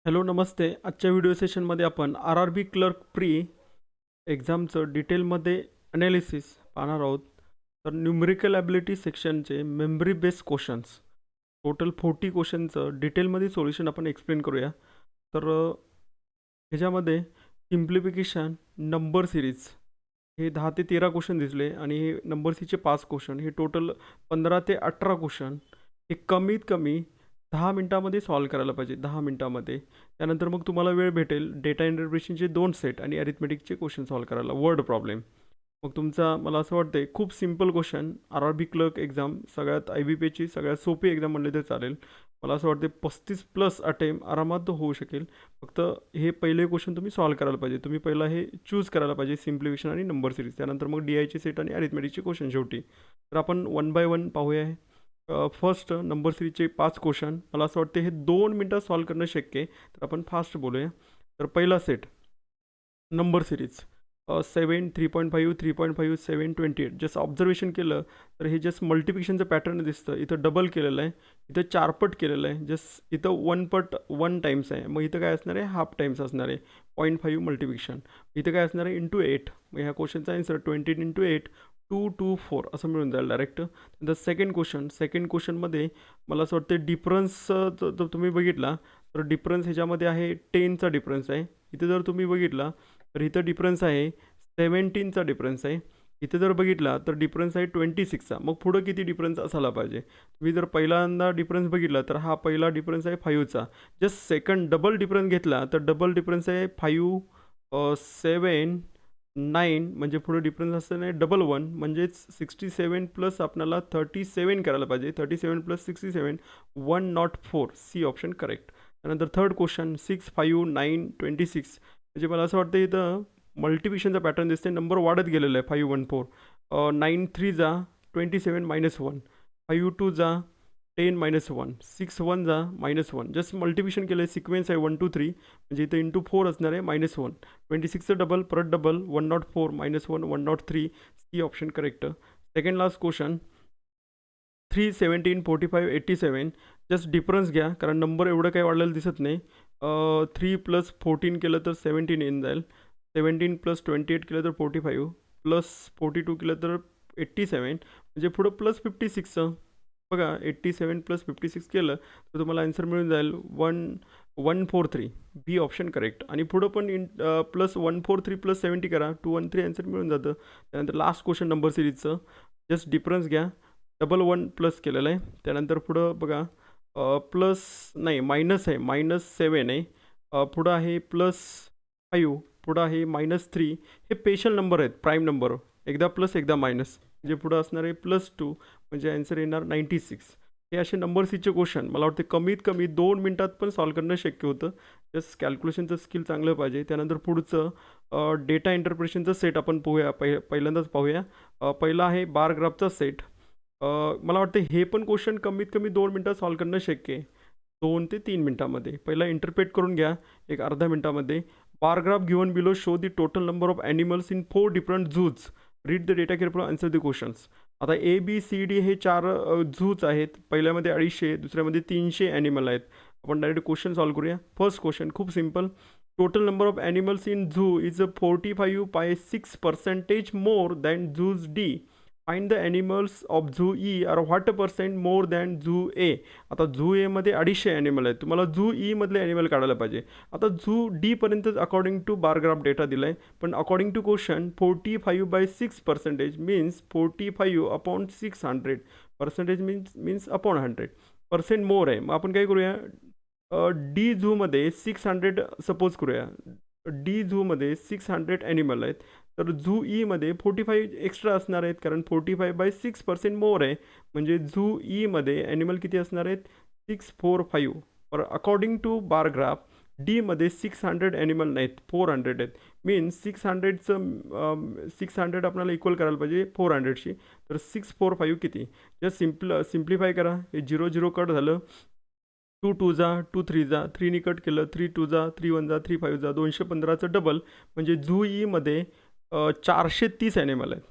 Hello नमस्ते. आजच्या video सेशनमध्ये आपण R R B clerk pre एक्झामचं डिटेलमध्ये ॲनालिसिस पाहणार आहोत. तर न्यूमरिकल ॲबिलिटी सेक्शनचे मेमरी बेस्ड क्वेश्चन्स टोटल 40 क्वेश्चनचं डिटेलमध्ये सोल्युशन आपण एक्सप्लेन करूया. तर ह्याच्यामध्ये सिम्प्लिफिकेशन नंबर सिरीज हे 10 ते 13 क्वेश्चन दिसले आणि हे नंबर सीचे 5 क्वेश्चन, हे टोटल 15 ते 18 क्वेश्चन हे कमीत कमी 10 मिनटामध्ये सॉल्व करायला पाहिजे, 10 मिनटामध्ये. त्यानंतर मग तुम्हाला वेळ भेटेल डेटा इंटरप्रिटेशनचे 2 सेट आणि अरिथमेटिकचे क्वेश्चन सॉल्व करायला, वर्ड प्रॉब्लेम. मग तुमचा मला असं वाटतं खूप simple question. R R B clerk exam सगळ्यात आय बी पी एची सगळ्यात सोपी एक्झाम म्हणले तर चालेल. मला असं वाटते 35+ अटेम्प्ट आरामात होऊ शकेल. फक्त हे पहिले क्वेश्चन तुम्ही सॉल्व करायला पाहिजे. तुम्ही पहिला हे चूज करायला पाहिजे, सिम्प्लिफिकेशन आणि नंबर सिरीज. त्यानंतर मग डी आयचे सेट आणि अरिथमेटिकचे क्वेश्चन शेवटी. तर आपण 1 बाय 1 पाहूया. फर्स्ट नंबर सिरीजचे 5 क्वेश्चन. मला असं वाटते हे 2 मिनटात सॉल्व करणं शक्य आहे. तर आपण फास्ट बोलूया. तर पहिला सेट नंबर सिरीज 7, 3.5, 3.5, 7, 28. जसं ऑब्झर्वेशन केलं तर हे जस्ट मल्टिप्लिकेशनचं पॅटर्न दिसतं. इथं डबल केलेलं आहे, इथं 4 पट केलेलं आहे, जस्ट इथं 1 पट 1 टाइम्स आहे. मग इथं काय असणार आहे, हाफ टाइम्स असणार आहे. 0.5 मल्टिप्लिकेशन. इथं काय असणार आहे, इंटू 8. मग ह्या क्वेश्चनचा आन्सर 20 इंटू 8 224 असं मिळून जाईल डायरेक्ट. द सेकंड क्वेश्चनमध्ये मला असं वाटतं डिफरन्स जर तुम्ही बघितला तर डिफरन्स ह्याच्यामध्ये आहे 10चा डिफरन्स आहे. इथे जर तुम्ही बघितला तर इथं डिफरन्स आहे 17चा डिफरन्स आहे. इथे जर बघितला तर डिफरन्स आहे 26चा. मग पुढं किती डिफरन्स असायला पाहिजे. तुम्ही जर पहिल्यांदा डिफरन्स बघितला तर हा पहिला डिफरन्स आहे 5चा. जस्ट सेकंड डबल डिफरन्स घेतला तर डबल डिफरन्स आहे 5, 7, 9. म्हणजे पुढे डिफरन्स असं नाही, डबल 1 म्हणजेच 67 प्लस आपल्याला 37 करायला पाहिजे. 37 प्लस 67 104. C option correct. त्यानंतर थर्ड क्वेश्चन 6, 5, 9, 26. म्हणजे मला असं वाटतं इथं मल्टिप्लिकेशनचा पॅटर्न दिसते, नंबर वाढत गेलेला आहे. 514, 9 3 जा 27 -1, 5 2 जा 10 -1, 6 1 जा -1. जस्ट मल्टिप्लिकेशन केलं आहे, सिक्वेन्स आहे 1 2 3. म्हणजे इथं इंटू 4 असणार आहे -1. 26चं डबल परत double 104 -1 103. C option correct. Second last question 3, 17, 45, 87. Just difference घ्या कारण नंबर एवढं काही वाढलेलं दिसत नाही. 3 + 14 केलं तर 17 येऊन जाईल. 17 + 28 केलं तर 45 प्लस 42 केलं तर 87. म्हणजे पुढं प्लस 56चं बघा, 87 + 56 केलं तर तुम्हाला आन्सर मिळून जाईल 143. बी ऑप्शन करेक्ट. आणि पुढं पण प्लस 143 + 70 करा, 213 आन्सर मिळून जातं. त्यानंतर लास्ट क्वेश्चन नंबर सिरीजचं जस्ट डिफरन्स घ्या, डबल 1 प्लस केलेलं आहे. त्यानंतर पुढं बघा प्लस नाही मायनस आहे, -7 आहे. पुढं आहे +5, पुढं आहे -3. हे स्पेशल नंबर आहेत, प्राईम नंबर. एकदा प्लस एकदा मायनस. म्हणजे पुढं असणार आहे +2. म्हणजे आन्सर येणार 96. हे असे नंबर सीचे क्वेश्चन मला वाटते कमीत कमी 2 मिनटात पण सॉल्व करणं शक्य होतं. जस्ट कॅल्क्युलेशनचं स्किल चांगलं पाहिजे. त्यानंतर पुढचं डेटा इंटरप्रिटेशनचं सेट आपण पाहूया. पहिल्यांदाच पाहूया. पहिला आहे बार ग्राफचा सेट. मला वाटतं हे पण क्वेश्चन कमीत कमी 2 मिनटात सॉल्व करणं शक्य आहे. 2 ते 3 मिनटामध्ये. पहिला इंटरप्रेट करून घ्या एक अर्ध्या मिनटामध्ये. Bar graph given below show the total number of animals in 4 different zoos. Read the data careful, answer the questions. आता ए बी सी डी हे 4 झूज आहेत. पहिल्यामध्ये 250, दुसऱ्यामध्ये 300 ॲनिमल आहेत. आपण डायरेक्ट क्वेश्चन सॉल्व करूया. फर्स्ट क्वेश्चन खूप simple. Total number of animals in zoo is 45/6% more than zoos D. Find the animals of zoo E are what % more than zoo A. आता zoo एमध्ये 250 animal आहेत. तुम्हाला zoo ईमधले animal काढायला पाहिजे. आता zoo डीपर्यंतच according to bar graph data दिला आहे. पण according to question 45/6% means 45/600. Percentage means upon 100% more आहे. मग आपण काय करूया, डी झूमध्ये 600 सपोज करूया. डी झूमध्ये 600 ॲनिमल आहेत. तर झू ईमध्ये 45 एक्स्ट्रा असणार आहेत कारण 45/6% मोर आहे. म्हणजे झू ईमध्ये ॲनिमल किती असणार आहेत, 645. पर अकॉर्डिंग टू बार ग्राफ डीमध्ये 600 ॲनिमल नाहीत, 400 आहेत. मीन्स 600 आपल्याला इक्वल करायला पाहिजे 400शी. तर 645 किती. जस्ट सिम्प्लिफाय करा. हे 0 0 कट झालं. 2 2 जा 2 3 जा 3 नी कट केलं. 3 2 जा 3 1 जा 3 5 जा 215चं डबल. म्हणजे झू ईमध्ये 430 ॲनिमल आहेत.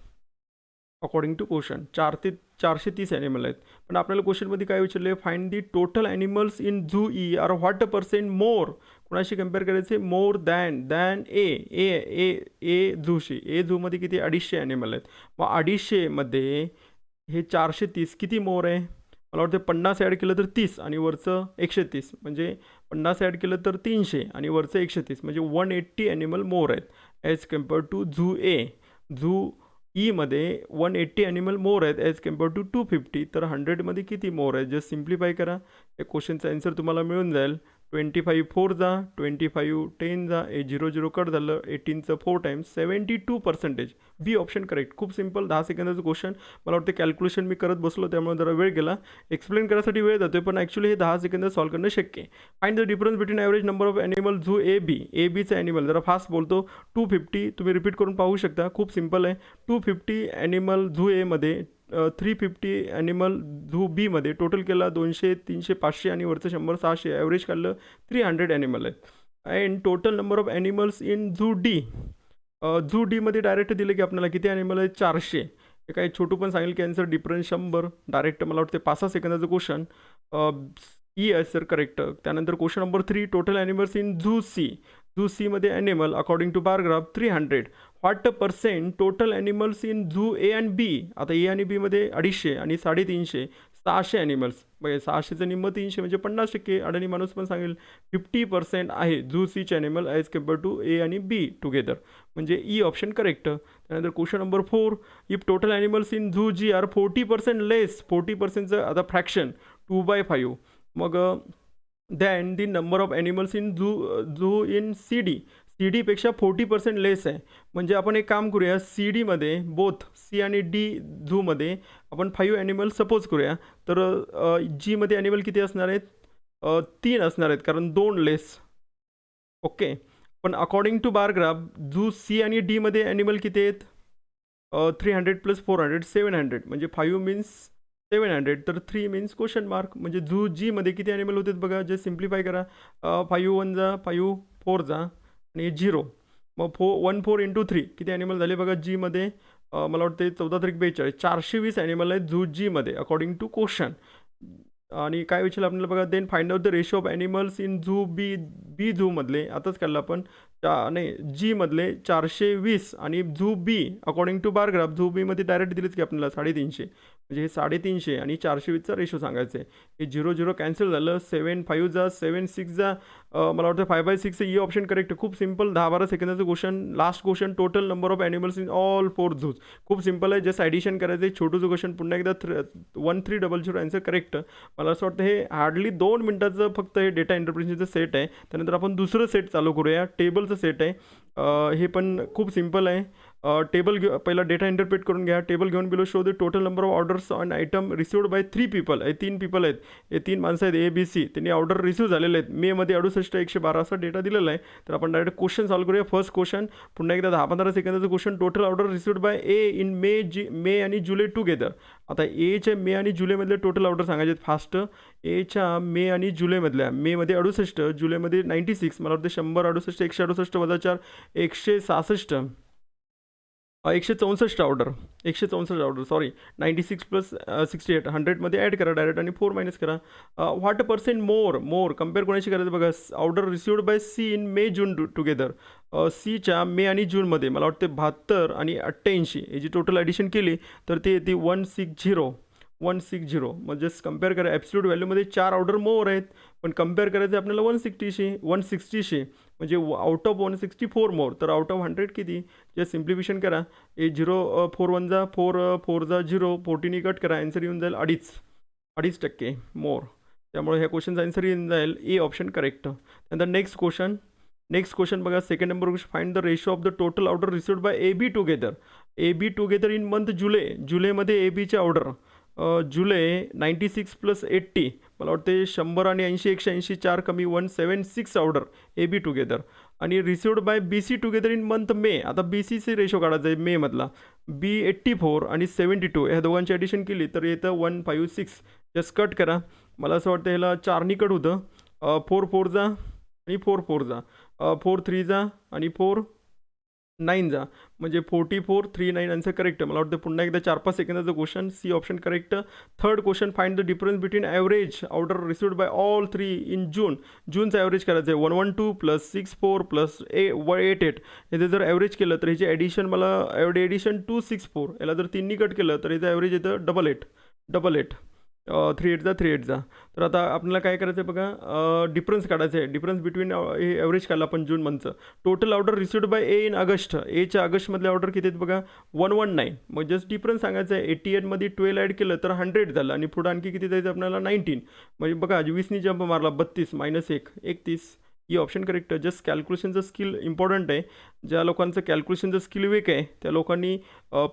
अकॉर्डिंग टू क्वेश्चन 430 ॲनिमल आहेत. पण आपल्याला क्वेश्चनमध्ये काय विचारले, find the total animals in zoo E are what percent more, कोणाशी कम्पेअर करायचे, मोर दॅन ए ए ए ए झूशी. ए झूमध्ये किती 250 ॲनिमल आहेत. मग 250मध्ये हे 430 किती मोर आहे, मला वाटतं 50 ॲड केलं तर 30 आणि वरचं 130, म्हणजे 50 ॲड केलं तर 300 आणि वरचं 130, म्हणजे 180 ॲनिमल मोर आहेत as compare to zoo A. Zoo ईमध्ये 180 ॲनिमल मोर आहेत ॲज कम्पेअर टू 250. तर 100मध्ये किती मोर आहेत, जस्ट सिम्प्लिफाय करा, या क्वेश्चनचा आन्सर तुम्हाला मिळून जाईल. 25 4 जा, 25 10 जा, 0 कट झालं, 18चं 4 टाइम्स, 72%. बी ऑप्शन करेक्ट. खूप सिम्पल 10 सेकंदाचं क्वेश्चन. मला वाटतं कॅल्क्युलेशन मी करत बसलो त्यामुळे जरा वेळ गेला, एक्सप्लेन करायसाठी वेळ जातोय, पण ॲक्च्युली हे 10 सेकंदात सॉल्व करणं शक्य आहे. Find the difference between average number of animal zoo A B. A बीचा ॲनिमल जरा फास्ट बोलतो, 250. तुम्ही रिपीट करून पाहू शकता, खूप सिम्पल आहे. 250 ॲनिमल झू एमध्ये, 350 ॲनिमल झू बीमध्ये, टोटल केला 200 300 500 आणि वरचं 100 600, ॲव्हरेज काढलं 300 ॲनिमल आहेत. And total number of animals in zoo D. Zoo डीमध्ये डायरेक्ट दिलं की आपल्याला किती ॲनिमल आहेत, 400. हे काही छोटू पण सांगेल की आन्सर डिफरन्स 100. डायरेक्ट मला वाटते 5-6 सेकंदाचं क्वेश्चन. ई आहे सर करेक्ट. त्यानंतर question number 3, total animals in zoo C. Zoo सीमध्ये animal according to bar graph 300. What percent total animals in zoo A and B. आता ए आणि बीमध्ये 250 आणि 350, 600 ॲनिमल्स. म्हणजे 600चं निम्मं 300 म्हणजे 50%. अडाणी माणूस पण सांगेल 50% आहे झू सीचे animal as compare to A आणि बी टुगेदर, म्हणजे ई ऑप्शन करेक्ट. त्यानंतर question number 4, if total animals in zoo G are 40% less. 40%चं आता फ्रॅक्शन 2/5. मग then the number of animals in zoo in C D. C डीपेक्षा 40% less आहे. म्हणजे आपण एक काम करूया, सी डीमध्ये बोथ सी आणि डी झूमध्ये आपण 5 ॲनिमल सपोज करूया. तर जीमध्ये ॲनिमल किती असणार आहेत, 3 असणार आहेत, कारण 2 लेस. ओके. पण according to bar graph zoo C आणि डीमध्ये ॲनिमल किती आहेत, 300 + 400 700, म्हणजे 5 मीन्स 700, तर 3 मीन्स क्वेश्चन मार्क. म्हणजे झू जीमध्ये किती ॲनिमल होते बघा, जे सिम्प्लिफाय करा, 5 1 जा, 5 4 जा आणि 0. मग 1 4 × 3 किती ॲनिमल झाले बघा जीमध्ये, मला वाटते 14 3 42, 420 ॲनिमल आहेत झू जीमध्ये अकॉर्डिंग टू क्वेश्चन. आणि काय विचारलं आपल्याला बघा, then find out the ratio of animals in zoo B झूमधले, आताच काढलं आपण, नाही जीमधले 420 आणि zoo B according to bar graph zoo बीमध्ये डायरेक्ट दिलेच की आपल्याला 350, म्हणजे हे 350 आणि 420चा रेशो सांगायचं आहे. हे 0 कॅन्सल झालं, 7 5 जा, 7 6 जा, मला वाटतं 5/6 ई ऑप्शन करेक्ट. खूप सिम्पल 10-12 सेकंदाचं question. Last question, total number of animals in all 4 zoos. खूप सिम्पल आहे, जस्ट ॲडिशन करायचं आहे. छोटूचं क्वेश्चन पुन्हा एकदा 1300 आन्सर करेक्ट. मला असं वाटतं हे हार्डली 2 मिनिटाचं फक्त हे डेटा इंटरप्रिटेशनचं सेट आहे. त्यानंतर आपण दुसरं सेट चालू करूया, टेबलचं सेट आहे. हे पण खूप सिम्पल आहे. टेबल पहिला डेटा इंटरप्रेट करून घ्या. टेबल घेऊन below show the total number of orders on item received by 3 people. हे 3 पीपल आहेत, हे 3 माणसं आहेत, ए बी सी. त्यांनी ऑर्डर रिसिव्ह झालेले आहेत. मेमध्ये 68 112 असा डेटा दिलेला आहे. तर आपण डायरेक्ट क्वेश्चन सॉल्व करूया. फर्स्ट क्वेश्चन पुन्हा एकदा 10-15 सेकंदाचं question. Total order received by A in May आणि जुलै टुगेदर. आता एच्या मे आणि जुलैमधले टोटल ऑर्डर सांगायचे फास्ट. एच्या मे आणि जुलैमधल्या, मेमध्ये 68, जुलैमध्ये 96, मला वाटतं 100 68 168 वजा 4 166, 164 ऑर्डर, 164 ऑर्डर, सॉरी 96 + 68 100मध्ये ॲड करा डायरेक्ट आणि 4 मायनस करा. व्हॉट पर्सेंट मोर कम्पेअर कोणाशी करायचं बघा, order received by C in May June together. सीच्या मे आणि जूनमध्ये मला वाटते 72 आणि 88, याची टोटल ॲडिशन केली तर ते येते 160. मग जस्ट कम्पेअर करा. ॲब्सल्यूट व्हॅल्यूमध्ये 4 ऑर्डर मोर आहेत, पण कम्पेअर करायचं आपल्याला 160शी, म्हणजे आउट ऑफ 164 मोर. तर आउट ऑफ 100 किती, जे सिम्प्लिफिकेशन करा. 0 4 1 जा, 4 4 जा 0, 14 कट करा, आन्सर येऊन जाईल 2.5% मोर. त्यामुळे ह्या क्वेश्चनचा आन्सर येऊन जाईल ए ऑप्शन करेक्ट. त्यानंतर नेक्स्ट क्वेश्चन बघा, second number question. Find the ratio of the total order received by A B together in month जुलैमध्ये ए बीचे ऑर्डर, जुलै 96 + 80, मला वाटते 100 आणि 80 180, 4 कमी 176 ऑर्डर ए बी टुगेदर. आणि received by B C together in month May. आता बी सीचे रेशो काढायचा आहे मेमधला. बी 84 आणि 72, ह्या दोघांची ॲडिशन केली तर येतं 156. जस्ट कट करा. मला असं वाटतं ह्याला 4 कट होतं. 4 4 जा आणि 4 4 जा, 4 3 जा आणि 4 9 जा म्हणजे 4439 आन्सर करेक्ट. मला वाटतं पुन्हा एकदा 4-5 सेकंदाचं question. C option correct. Third question, find the difference between average order received by all 3 in June. जूनचं ॲव्हरेज करायचं आहे 112 प्लस 64 प्लस 88. याचं जर ॲव्हरेज केलं तर ह्याची ॲडिशन मला ॲडिशन 264. याला जर 3नी कट केलं तर याचं ॲव्हरेज येतं 88. 3 8 3 8 तर आता आपल्याला काय करायचं आहे बघा, डिफरन्स काढायचं आहे. डिफरन्स बिटवीन हे ॲव्हरेज काढलं आपण जून मंथचं. Total order received by A in August. एच्या ऑगस्टमधले ऑर्डर किती आहेत बघा 119. मग जस्ट डिफरन्स सांगायचं आहे. 88मध्ये 12 ॲड केलं तर 100 झालं आणि पुढं आणखी किती जायचं आपल्याला 19. म्हणजे बघा 20नी जंप मारला 32 मायनस 1 31. ही ऑप्शन करेक्ट. जस्ट कॅल्क्युलेशनचं स्किल इम्पॉर्टंट आहे. ज्या लोकांचं कॅल्क्युलेशनचं स्किल वीक आहे त्या लोकांनी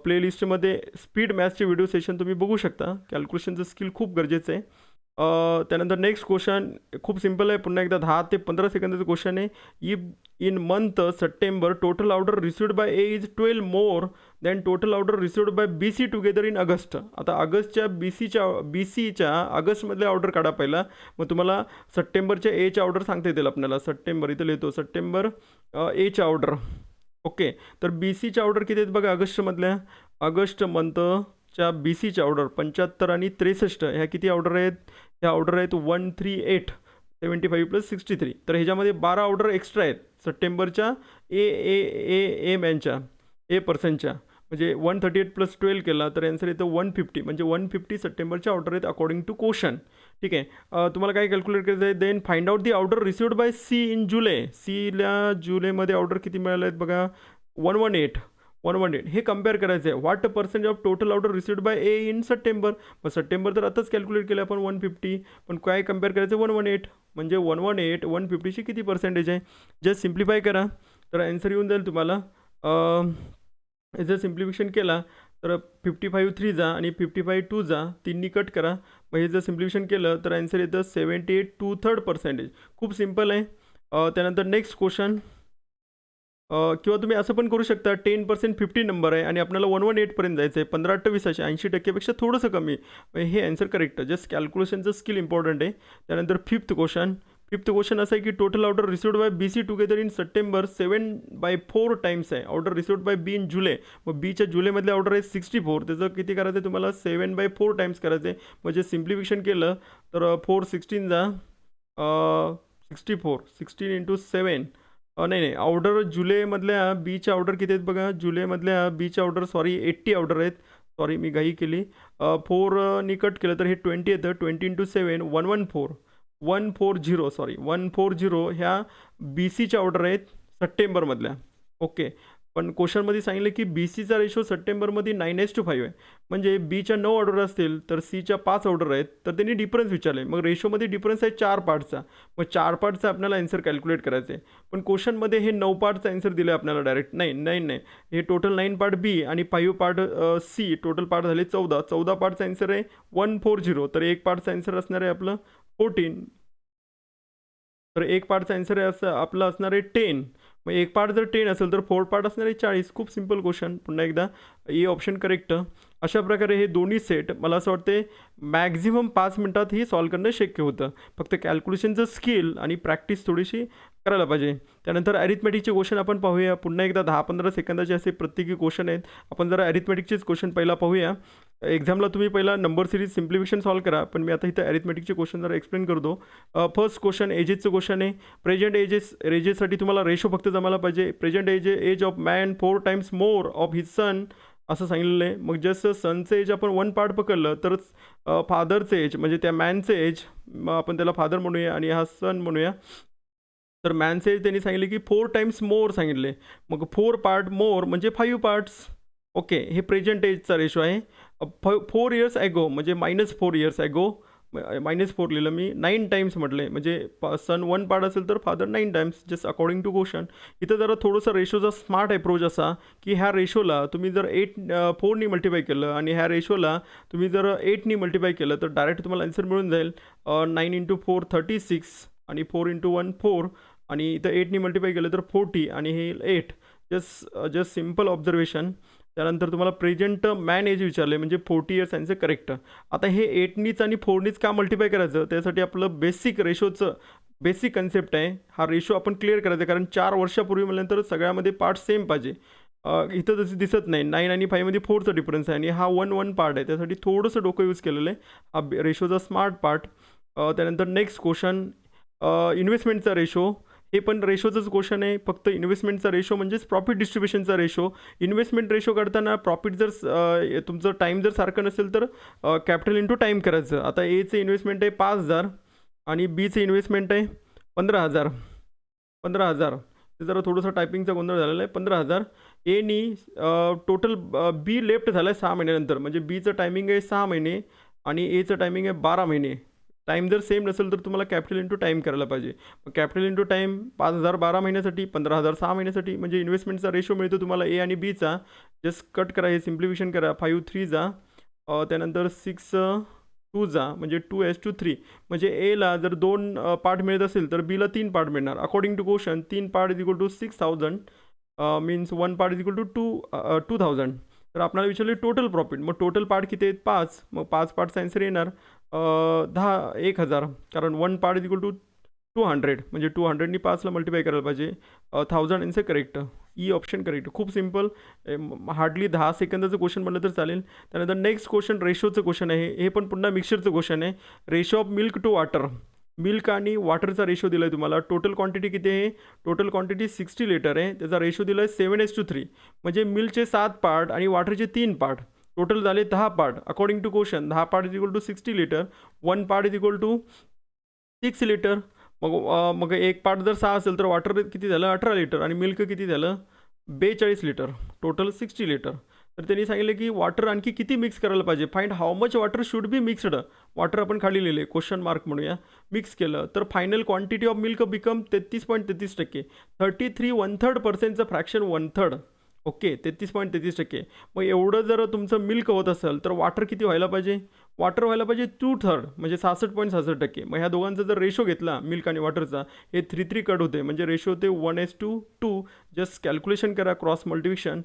प्लेलिस्टमध्ये स्पीड मॅथ्सचे व्हिडिओ सेशन तुम्ही बघू शकता. कॅल्क्युलेशनचं स्किल खूप गरजेचं आहे. त्यानंतर नेक्स्ट क्वेश्चन खूप सिम्पल आहे. पुन्हा एकदा 10 ते 15 सेकंदाचं क्वेश्चन आहे. If in month September total order received by A is 12 more than total order received by B C together in August. आता ऑगस्टच्या बी सीच्या ऑगस्टमधल्या ऑर्डर काढा पहिला. मग तुम्हाला सप्टेंबरच्या एच्या ऑर्डर सांगता येतील आपल्याला. सप्टेंबर इथं लिहितो सप्टेंबर एच्या ऑर्डर. ओके, तर बी सीच्या ऑर्डर किती आहेत बघा ऑगस्टमधल्या. ऑगस्ट मंथच्या बी सीच्या ऑर्डर 75 आणि 63 ह्या किती ऑर्डर आहेत. ह्या ऑर्डर आहेत 138 75 प्लस 63. तर ह्याच्यामध्ये 12 ऑर्डर एक्स्ट्रा आहेत सप्टेंबरच्या ए ए ए ए मॅनच्या ए पर्सनच्या. म्हणजे 138 प्लस 12 केला तर आन्सर येतं 150. म्हणजे 150 सप्टेंबरच्या ऑर्डर आहेत अकॉर्डिंग टू क्वेश्चन. ठीक आहे. तुम्हाला काय कॅल्क्युलेट करायचं आहे. Then find out the order received by C in July. सीला जुलैमध्ये ऑर्डर किती मिळाले आहेत बघा 118. हे कम्पेअर करायचं आहे. What percentage of total order received by A in September. मग सप्टेंबर तर आताच कॅल्क्युलेट केलं आपण 150. पण काय कम्पेअर करायचं 118. म्हणजे 118 150ची किती पर्सेंटेज आहे. जस्ट सिम्प्लिफाय करा तर आन्सर येऊन जाईल तुम्हाला. जर सिम्प्लिफिकेशन केला तर 55 3 जा आणि 55 2 जा 3नी कट करा. मग हे जर सिम्प्लिफिकेशन केलं तर आन्सर येतं 78 2/3%. खूप सिम्पल आहे. त्यानंतर नेक्स्ट क्वेश्चन. किंवा तुम्ही असं पण करू शकता 10% 50 नंबर आहे आणि आपल्याला 118पर्यंत जायचं आहे. 15 28 80%पेक्षा थोडंसं कमी. हे आन्सर करेक्ट. जस्ट कॅल्क्युलेशनचं स्किल इम्पॉर्टंट आहे. त्यानंतर फिफ्थ क्वेश्चन असं आहे की total order received by B C together in September 7/4 times आहे. Order received by B in July. मग बीच्या जुलैमधले ऑर्डर आहे 64. त्याचं किती करायचं आहे तुम्हाला 7/4 टाइम्स करायचं आहे. म्हणजे सिम्प्लिफिकेशन केलं तर 4 16 जा 64 16 इंटू 7. नाही ऑर्डर जुलैमधल्या बीच्या ऑर्डर किती आहेत बघा. जुलैमधल्या बीच्या ऑर्डर 80 ऑर्डर आहेत. मी घाई केली. 4नी कट केलं तर हे 20 येतं. 20 इंटू 7 140 ह्या बी सीच्या ऑर्डर आहेत सप्टेंबरमधल्या. ओके, पण क्वेश्चनमध्ये सांगितलं की बी सीचा रेशो सप्टेंबरमध्ये 9:5 आहे. म्हणजे बीच्या 9 ऑर्डर असतील तर सीच्या 5 ऑर्डर आहेत. तर त्यांनी डिफरन्स विचारले. मग रेशोमध्ये डिफरन्स आहे 4 पार्टचा. मग 4 पार्टचा आपल्याला आन्सर कॅल्क्युलेट करायचं आहे. पण क्वेश्चनमध्ये हे 9 पार्टचा आन्सर दिलं आपल्याला डायरेक्ट. नाही हे टोटल 9 पार्ट बी आणि 5 पार्ट सी. टोटल पार्ट झाले 14 पार्टचा आन्सर आहे 140. तर एक पार्टचा आन्सर असणार आहे आपलं 14. तर एक पार्टचा आन्सर आहे असं आपलं असणार आहे 10. मग एक पार्ट जर 10 असेल तर 4 पार्ट असणार आहे 40. खूप सिम्पल क्वेश्चन. पुन्हा एकदा ए ऑप्शन करेक्ट. अशा प्रकारे हे दोन्ही सेट मला असं वाटते मॅक्झिमम 5 मिनटात ही सॉल्व करणं शक्य होतं. फक्त कॅल्क्युलेशनचं स्किल आणि प्रॅक्टिस थोडीशी करायला पाहिजे. त्यानंतर ॲरिथमॅटिकचे क्वेश्चन आपण पाहूया. पुन्हा एकदा 10-15 सेकंदाचे असे प्रत्येकी क्वेश्चन आहेत. आपण जरा ॲरिथमॅटिकचेच क्वेश्चन पहिला पाहूया. एक्झामला तुम्ही पहिला नंबर सिरीज सिम्प्लिफिकेशन सॉल्व करा. पण मी आता इथं ॲरिथमॅटिकचे क्वेश्चन जरा एक्सप्लेन करतो. फर्स्ट क्वेश्चन एजेसचं क्वेश्चन आहे. प्रेझेंट एजेससाठी तुम्हाला रेशो फक्त जमायला पाहिजे. Present age of man 4 times more of his son असं सांगितलेलं आहे. मग जसं सनचं एज आपण 1 पार्ट पकडलं तर फादरचं एज म्हणजे त्या मॅनचं एज आपण त्याला फादर म्हणूया आणि हा सन म्हणूया. तर मॅनचं एज त्यांनी सांगितले की 4 टाइम्स मोर सांगितले. मग 4 पार्ट मोर म्हणजे 5 पार्ट्स. ओके, हे प्रेझेंट एजचा रेशो आहे. 4 इयर्स ॲगो म्हणजे -4 इयर्स ॲगो. -4 लिहिलं मी. 9 टाइम्स म्हटले म्हणजे सन 1 पार्ट असेल तर father 9 times. Just according to question. इथं जरा थोडंसं रेशोचा स्मार्ट अप्रोच असा की ह्या रेशोला तुम्ही जर 4नी मल्टिप्लाय केलं आणि ह्या रेशोला तुम्ही जर 8नी मल्टिप्लाय केलं तर डायरेक्ट तुम्हाला आन्सर मिळून जाईल. 9 इंटू 4 36 आणि 4 इंटू 1 4 आणि इथं 8नी मल्टिप्लाय केलं तर 40 आणि हे 8. Just simple observation. त्यानंतर तुम्हाला प्रेझेंट मॅन एज विचारले म्हणजे 40 इयर्स यांचं करेक्ट. आता हे 8नीच आणि 4नीच का मल्टिप्लाय करायचं त्यासाठी आपलं बेसिक बेसिक कन्सेप्ट आहे. हा रेशो आपण क्लिअर करायचा आहे, कारण 4 वर्षापूर्वी म्हटल्यानंतर सगळ्यामध्ये पार्ट सेम पाहिजे. इथं तसं दिसत नाही. 9 आणि 5मध्ये 4चा डिफरन्स आहे आणि हा 1 पार्ट आहे. त्यासाठी थोडंसं डोकं यूज केलेलं आहे. हा रेशोचा स्मार्ट पार्ट. त्यानंतर नेक्स्ट क्वेश्चन, इन्व्हेस्टमेंटचा रेशो. हे पण रेशोचंच क्वेश्चन आहे. फक्त इन्व्हेस्टमेंटचा रेशो म्हणजेच प्रॉफिट डिस्ट्रीब्युशनचा रेशो. इन्व्हेस्टमेंट रेशो करताना प्रॉफिट जर तुमचं टाईम जर सारखं नसेल तर कॅपिटल इंटू टाईम करायचं. आता एचं इन्व्हेस्टमेंट आहे 5,000 आणि बीचं इन्व्हेस्टमेंट आहे 15,000. 15,000 ते जरा थोडंसं टायपिंगचा गोंधळ झालेला आहे. 15,000 एनी टोटल बी लेफ्ट झालं आहे 6 महिन्यानंतर. म्हणजे बीचं टायमिंग आहे 6 महिने आणि एचं टायमिंग आहे 12 महिने. टाईम जर सेम नसेल तर तुम्हाला कॅपिटल इंटू टाईम करायला पाहिजे. मग कॅपिटल इंटू टाईम 5,000 12 महिन्यासाठी, 15,000 6 महिन्यासाठी. म्हणजे इन्व्हेस्टमेंटचा रेशो मिळतो तुम्हाला ए आणि बीचा. जस्ट कट करा, हे सिम्प्लिफिकेशन करा. 5 3 जा, त्यानंतर 6 2 जा, म्हणजे 2:3. म्हणजे एला जर 2 पार्ट मिळत असेल तर बीला 3 पार्ट मिळणार. According to question 3 part is equal to 6,000 means 1 part is equal to 2,000. तर आपल्याला विचारले टोटल प्रॉफिट. मग टोटल पार्ट किती आहेत? 5. मग 5 पार्टचा आन्सर येणार 1,000, कारण 1 पार्ट इज इक्वल टू 200. म्हणजे 200नी 5ला मल्टिप्लाय करायला पाहिजे. 1000 answer correct. E option correct. खूप सिम्पल, हार्डली 10 सेकंदाचं क्वेश्चन म्हणलं तर चालेल. त्यानंतर नेक्स्ट क्वेश्चन रेशोचं क्वेश्चन आहे. हे पण पुन्हा मिक्सरचं क्वेश्चन आहे. Ratio of milk to water. Milk आणि वॉटरचा रेशो दिला आहे तुम्हाला. टोटल क्वांटिटी किती आहे? टोटल क्वांटिटी 60 लिटर आहे. त्याचा रेशो दिला आहे 7:3. म्हणजे मिल्कचे 7 पार्ट आणि वॉटरचे 3 पार्ट. टोटल झाले 10 part. According to question 10 part is equal to 60 litre. 1 part is equal to 6 litre. मग एक पार्ट जर 6 असेल तर वॉटर किती झालं? 18 लिटर. आणि मिल्क किती झालं? 42 लिटर. Total 60 litre. तर त्यांनी सांगितलं की वॉटर आणखी किती मिक्स करायला पाहिजे. Find how much water should be mixed. Water आपण खाली लिहिले, क्वेश्चन मार्क म्हणूया. मिक्स केलं तर final quantity of milk become 33.33%. 33 1/3%चं फ्रॅक्शन 1/3. ओके, 33.33%. मग एवढं जर तुमचं मिल्क होत असेल तर वॉटर किती व्हायला पाहिजे? वॉटर व्हायला पाहिजे 2/3, म्हणजे 66.66%. मग ह्या दोघांचा जर रेशो घेतला मिल्क आणि वॉटरचा, हे 3 कट होते. म्हणजे रेशो होते 1:2. जस्ट कॅल्क्युलेशन करा, क्रॉस मल्टिप्लिकेशन.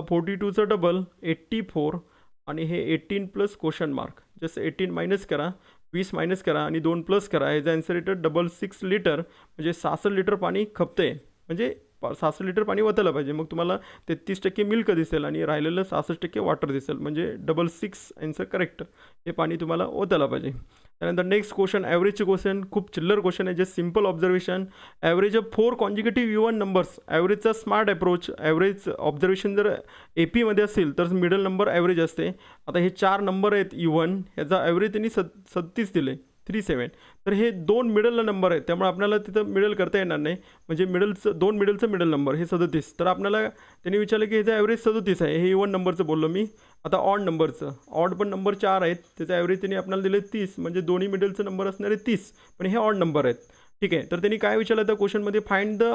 42चं डबल 84 आणि हे 18 plus question mark. Just 18 minus करा, 20 मायनस करा आणि 2 प्लस करा. ह्याचा आन्सर येतं 66 लिटर. म्हणजे 66 लिटर पाणी खपते. म्हणजे 66 लिटर पाणी ओतायला पाहिजे. मग तुम्हाला 33% मिल्क दिसेल आणि राहिलेलं 66% वॉटर दिसेल. म्हणजे 66 आन्सर करेक्ट. हे पाणी तुम्हाला ओतायला पाहिजे. त्यानंतर नेक्स्ट क्वेश्चन, ॲव्हरेजचे क्वेश्चन. खूप चिल्लर क्वेश्चन आहे. जे simple observation. Average of 4 consecutive even numbers. ॲव्हरेजचा स्मार्ट अप्रोच. ॲव्हरेज ऑब्झर्वेशन जर एपीमध्ये असेल तर मिडल नंबर ॲव्हरेज असते. आता हे 4 नंबर आहेत इव्हन, ह्याचा ॲव्हरेज त्यांनी 37 दिले, 37. तर हे 2 मिडलला नंबर आहेत, त्यामुळे आपल्याला तिथं मिडल करता येणार नाही. म्हणजे मिडलचं 2 मिडलचं मिडल नंबर हे 37. तर आपल्याला त्यांनी विचारलं की ह्याचं ॲव्हरेज 37 आहे. हे इव्हन नंबरचं बोललो मी. आता ऑड नंबरचं. ऑड पण नंबर 4 आहेत, त्याचं ॲव्हरेज त्यांनी आपल्याला दिले 30. म्हणजे दोन्ही मिडलचं नंबर असणारे 30, पण हे ऑड नंबर आहेत. ठीक आहे. तर त्यांनी काय विचारलं त्या क्वेश्चनमध्ये? Find the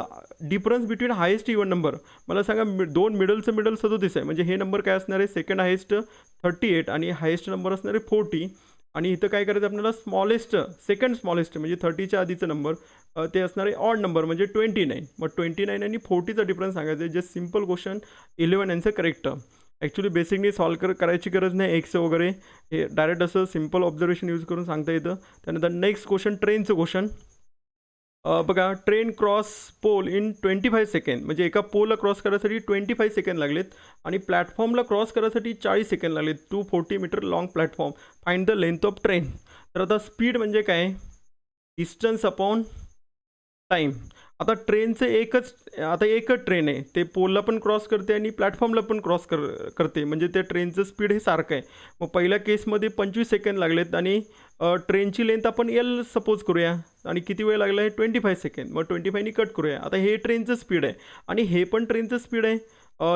difference between highest even number. मला सांगा, 2 मिडलचं मिडल 37 आहे. म्हणजे हे नंबर काय असणार आहे? सेकंड हायेस्ट 38 आणि हायेस्ट नंबर असणार आहे 40. आणि इथं काय करायचं आपल्याला? स्मॉलेस्ट, सेकंड स्मॉलेस्ट म्हणजे 30च्या आधीचं नंबर ते असणार आहे ऑड नंबर, म्हणजे 29. मग 29 आणि 40चा डिफरन्स सांगायचं आहे. जे simple question, 11 answer correct. Actually basically solve करायची गरज नाही एक्स वगैरे. हे डायरेक्ट असं सिम्पल ऑब्झर्वेशन यूज करून सांगता येतं. त्यानंतर नेक्स्ट क्वेश्चन, ट्रेनचं क्वेश्चन. बघा, train cross pole in 25 second. म्हणजे एका पोलला क्रॉस करायसाठी 25 सेकंड लागलेत आणि प्लॅटफॉर्मला क्रॉस करायसाठी 40 सेकंड लागलेत. 240 metre long platform. Find the length of train. तर आता स्पीड म्हणजे काय? Distance upon time. आता ट्रेनचं एकच ट्रेन आहे, ते पोलला पण क्रॉस करते आणि प्लॅटफॉर्मला पण क्रॉस करते. म्हणजे त्या ट्रेनचं स्पीड हे सारखं आहे. मग पहिल्या केसमध्ये 25 सेकंड लागलेत आणि ट्रेनची लेंथ आपण एल सपोज करूया आणि किती वेळ लागला आहे? 25 सेकंड. मग 25नी कट करूया. आता हे ट्रेनचं स्पीड आहे आणि हे पण ट्रेनचं स्पीड आहे.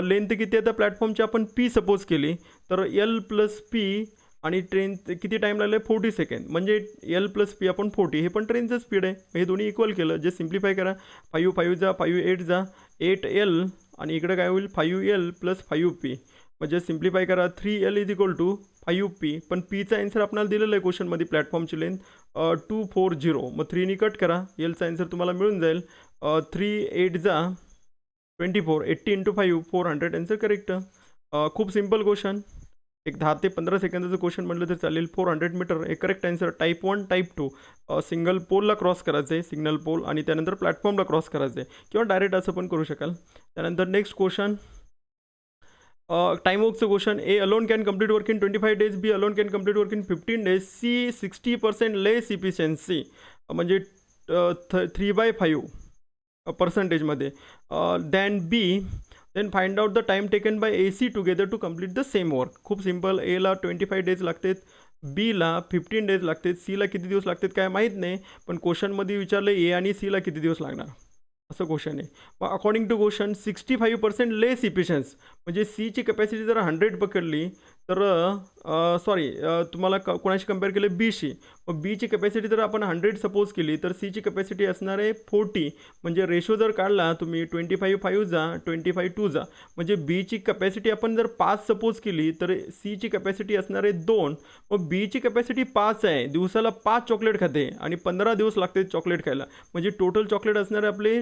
लेंथ किती आहे? तर प्लॅटफॉर्मची आपण पी सपोज केली तर एल प्लस पी आणि ट्रेन किती टाईम लागला आहे? 40 सेकंड. म्हणजे एल प्लस पी आपण 40. हे पण ट्रेनचं स्पीड आहे. हे दोन्ही इक्वल केलं. जे सिम्प्लिफाय करा, 5 5 जा, 5 8 जा, 8L आणि इकडे काय होईल? 5L plus 5P. म्हणजे सिम्प्लिफाय करा, 3L is equal to 5P. पण पीचा आन्सर आपल्याला दिलेलं आहे क्वेश्चनमध्ये, प्लॅटफॉर्मची लेंथ 240. मग 3नी कट करा, एलचा आन्सर तुम्हाला मिळून जाईल. 3 8 जा, 24. 80 × 5 400 आन्सर करेक्ट. खूप सिम्पल क्वेश्चन. एक 10 ते 15 सेकंदाचं क्वेश्चन म्हटलं तर चालेल. 400 मीटर हे correct answer. Type 1 type 2 single पोलला क्रॉस करायचं आहे, सिग्नल पोल, आणि त्यानंतर प्लॅटफॉर्मला क्रॉस करायचं आहे, किंवा डायरेक्ट असं पण करू शकाल. त्यानंतर नेक्स्ट क्वेश्चन, टाइम वर्कचं question. A alone can complete work in 25 days, B alone can complete work in 15 days, C 60% less efficiency, म्हणजे 3/5% than B. Then find out the time taken by A C together to complete the same work. खूप simple. एला 25 days लागतात, बीला 15 days लागतात, सीला किती दिवस लागतात काय माहीत नाही, पण क्वेश्चनमध्ये विचारलं ए आणि सीला किती दिवस लागणार असं क्वेश्चन आहे. मग अकॉर्डिंग टू क्वेश्चन 65% लेस इफिशियन्स, म्हणजे सीची कॅपॅसिटी जर 100 पकडली तर सॉरी, तुम्हाला कोणाशी कम्पेअर केलं बीशी. मग बीची कॅपॅसिटी जर आपण 100 सपोज केली तर सीची कॅपॅसिटी असणार आहे 40. म्हणजे रेशो जर काढला तुम्ही 25 5 जा 25 2 जा, म्हणजे बीची कॅपॅसिटी आपण जर 5 सपोज केली तर सीची कॅपॅसिटी असणार आहे 2. मग बीची कॅपॅसिटी 5 आहे, दिवसाला 5 चॉकलेट खाते आणि 15 दिवस लागते चॉकलेट खायला. म्हणजे टोटल चॉकलेट असणार आहे आपले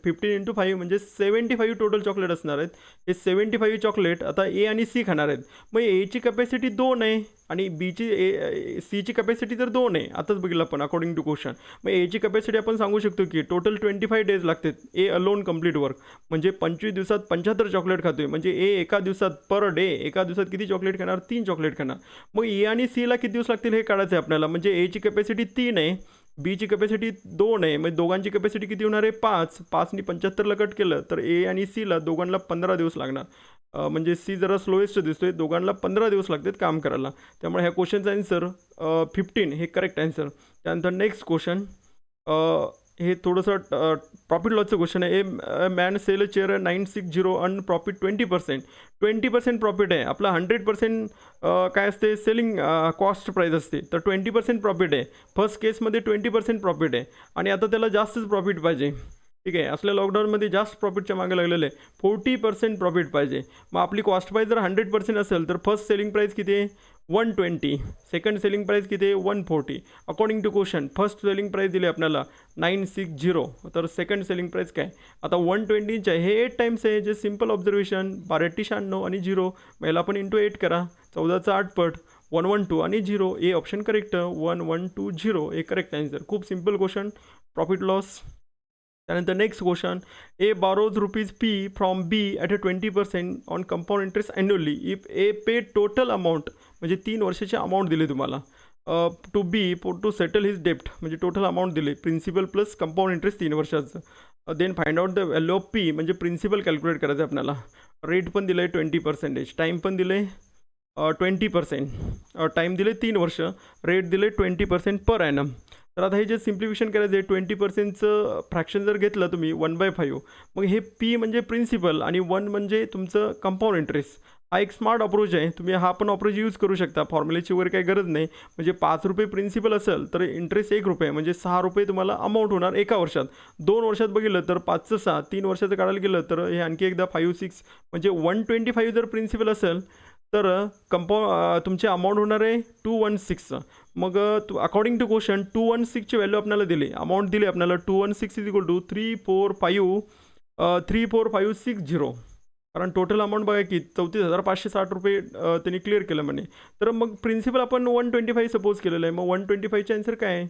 15 × 5 म्हणजे 75 टोटल चॉकलेट असणार आहेत. हे 75 चॉकलेट आता ए आणि सी खाणार आहेत. मग एची कॅपॅसिटी 2 आहे आणि बीची सीची कॅपॅसिटी तर 2 आहे. आताच बघितलं आपण अकॉर्डिंग टू क्वेश्चन. मग एची कॅपॅसिटी आपण सांगू शकतो की टोटल 25 डेज लागतात ए अलोन कंप्लीट वर्क, म्हणजे 25 दिवसात 75 चॉकलेट खातोय. म्हणजे ए एका दिवसात पर डे एका दिवसात किती चॉकलेट खाणार? 3 चॉकलेट खाणार. मग ए आणि सीला किती दिवस लागतील हे काढायचं आहे आपल्याला. म्हणजे एची कॅपॅसिटी 3 आहे, बीची कॅपॅसिटी 2 आहे, म्हणजे दोघांची कॅपॅसिटी किती होणार आहे? 5. 5नी 75ला कट केलं तर ए आणि सीला दोघांना 15 दिवस लागणार. म्हणजे सी जरा स्लोएस्ट दिसतोय, दोघांना 15 दिवस लागतात काम करायला. त्यामुळे ह्या क्वेश्चनचा आन्सर 15 हे करेक्ट आन्सर. त्यानंतर नेक्स्ट क्वेश्चन, हे थोडंसं प्रॉफिट लॉसचं क्वेश्चन आहे. A man sell a chair 960 on profit 20%. 20% profit आहे आपला. 100% काय असते? सेलिंग कॉस्ट प्राईस असते, तर 20% प्रॉफिट आहे. फर्स्ट केसमध्ये 20% प्रॉफिट आहे आणि आता त्याला जास्तच प्रॉफिट पाहिजे. ठीक आहे, असल्या लॉकडाऊनमध्ये जास्त प्रॉफिटच्या मागे लागलेलं आहे. 40% प्रॉफिट पाहिजे. मग आपली कॉस्ट प्राईस जर 100% असेल तर फर्स्ट सेलिंग प्राईस किती आहे? 120. सेकंड सेलिंग प्राईस किती आहे? 140. According to question first selling price दिली आपल्याला 960, तर सेकंड सेलिंग प्राईस काय? आता 120 आहे, हे 8 टाइम्स आहे. जे सिम्पल ऑब्झर्वेशन 1296 आणि 0, याला आपण इंटू 8 करा, 14चा 8 पट, 112 आणि 0. ए ऑप्शन करेक्ट. 1120 हे करेक्ट आन्सर. खूप सिम्पल क्वेश्चन, प्रॉफिट लॉस. त्यानंतर next question, A borrows rupees P from B at a 20% on compound interest annually if A pay total amount, म्हणजे 3 वर्षाची अमाऊंट दिली तुम्हाला, to be to settle his डेप्ट, म्हणजे total amount दिली principal plus compound interest 3 वर्षाचं. Then find out the value of P, म्हणजे principal calculate करायचं आहे आपल्याला. रेट पण दिलं आहे 20%, टाईम पण दिलं आहे 20%, टाईम दिले 3 वर्ष, रेट दिले 20% पर ॲनम. तर आता हे जे सिम्प्लिफिकेशन करायचं आहे, 20%चं फ्रॅक्शन जर घेतलं तुम्ही 1/5, मग हे पी म्हणजे प्रिन्सिपल आणि 1 म्हणजे तुमचं कंपाऊंड इंटरेस्ट. हा एक स्मार्ट अप्रोच आहे, तुम्ही हा पण अप्रोच यूज करू शकता. फॉर्म्युलेची वगैरे काही गरज नाही. म्हणजे 5 रुपये प्रिन्सिपल असेल तर इंटरेस्ट 1 रुपये, म्हणजे 6 रुपये तुम्हाला अमाऊंट होणार एका वर्षात. 2 वर्षात बघितलं तर 5चं 6, 3 वर्षाचं काढायला गेलं तर हे आणखी एकदा 5 6, म्हणजे 125 जर प्रिन्सिपल असेल तर तुमचे अमाऊंट होणार आहे 216. मग अकॉर्डिंग टू क्वेश्चन 216ची व्हॅल्यू आपल्याला दिली, अमाऊंट दिली आपल्याला 216 इज इक्वल टू 34560, कारण टोटल अमाऊंट बघा की 34,560 रुपये त्यांनी क्लिअर केलं म्हणे. तर मग प्रिन्सिपल आपण 125 सपोज केलेलं आहे. मग 125चे आन्सर काय आहे?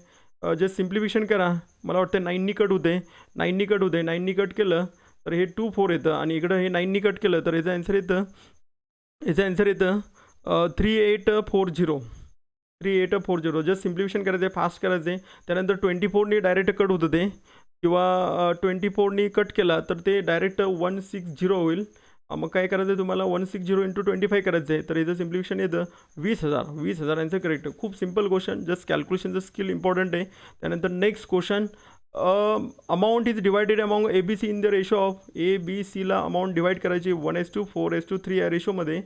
जे सिम्प्लिफिकेशन करा, मला वाटतं 9नी कट होते, 9नी कट केलं तर हे 24 येतं आणि इकडं हे 9नी कट केलं तर याचं आन्सर येतं 3840. जस्ट सिम्प्लिफिकेशन करायचं आहे, फास्ट करायचं आहे. त्यानंतर 24नी डायरेक्ट कट होतं ते, किंवा 24नी कट केला तर ते डायरेक्ट 160 होईल. मग काय करायचं आहे तुम्हाला? 160 इंटू 25 करायचं आहे, तर याचं सिम्प्लिफिकेशन येतं 20,000 आन्सर करेक्ट. खूप सिम्पल क्वेश्चन, जस्ट कॅल्क्युलेशनचं स्किल इम्पॉर्टंट आहे. त्यानंतर next question, amount is divided among A B C in the ratio of A B सीला अमाऊंट डिवाइड करायची 1:4:3 या रेशोमध्ये.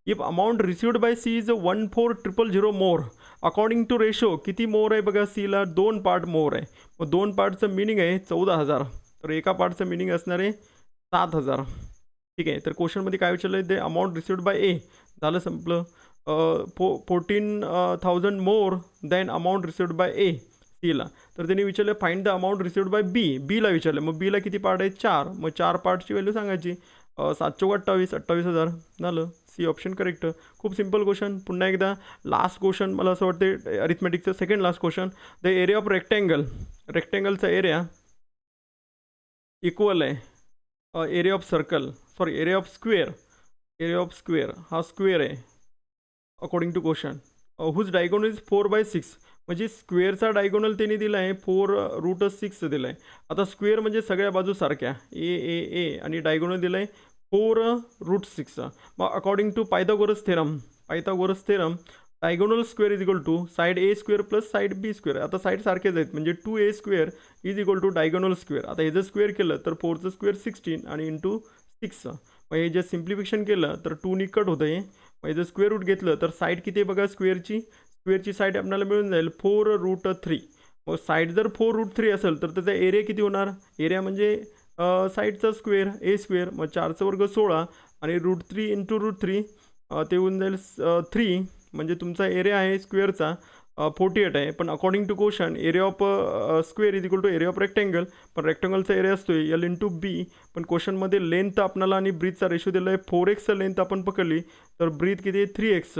If amount received by C is 14,000 more, according to ratio किती more आहे बघा? सीला 2 पार्ट मोर आहे. मग 2 पार्टचं मिनिंग आहे 14,000, तर एका पार्टचं मिनिंग असणार आहे 7,000. ठीक आहे, तर क्वेश्चनमध्ये काय विचारलं आहे? ते अमाऊंट रिसिव्ड बाय ए, झालं संपलं. 14,000 more than amount received by A सीला. तर त्यांनी विचारलं find the amount received by B, बीला विचारलं. मग बीला किती पार्ट आहे? 4. मग 4 पार्टची व्हॅल्यू सांगायची. 7 × 4 = 28,000 झालं. C option correct. खूप सिम्पल क्वेश्चन. पुन्हा एकदा लास्ट क्वेश्चन मला असं वाटते अरिथमॅटिकचं second last question. The area of रेक्टँगलचा एरिया इक्वल आहे area of circle, sorry area of square हा स्क्वेअर आहे according to question. Whose diagonal is 4/6. म्हणजे स्क्वेअरचा डायगोनल त्यांनी दिला आहे 4√6 दिला आहे. आता स्क्वेअर म्हणजे सगळ्या बाजू सारख्या ए आणि डायगोनल दिला आहे 4√6. मग according to Pythagoras theorem diagonal square is equal to side A square plus side B square. आता साईड सारखेच आहेत म्हणजे 2a square is equal to diagonal square. आता हे जर स्क्वेअर केलं तर 4चं स्क्वेअर 16 आणि इंटू 6. मग हे जे सिम्प्लिफिकेशन केलं तर 2 कट होतं हे. मग हे जर स्क्वेअर रूट घेतलं तर साईड किती आहे बघा स्क्वेअरची साईड आपल्याला मिळून जाईल 4√3. मग साईड जर 4√3 असेल तर त्याचा एरिया किती होणार? एरिया म्हणजे साईडचा स्क्वेअर ए स्क्वेअर. मग 4चा वर्ग 16 आणि √3 इंटू √3 ते होऊन जाईल 3. म्हणजे तुमचा एरिया आहे स्क्वेअरचा 48 आहे. पण according to question area of square is equal to area of rectangle. पण रेक्टँगलचा एरिया असतो एल इंटू बी. पण क्वेश्चनमध्ये लेंथ आपल्याला आणि ब्रीथचा रेशो दिला आहे 4x लेंथ आपण पकडली तर ब्रीथ किती आहे 3x.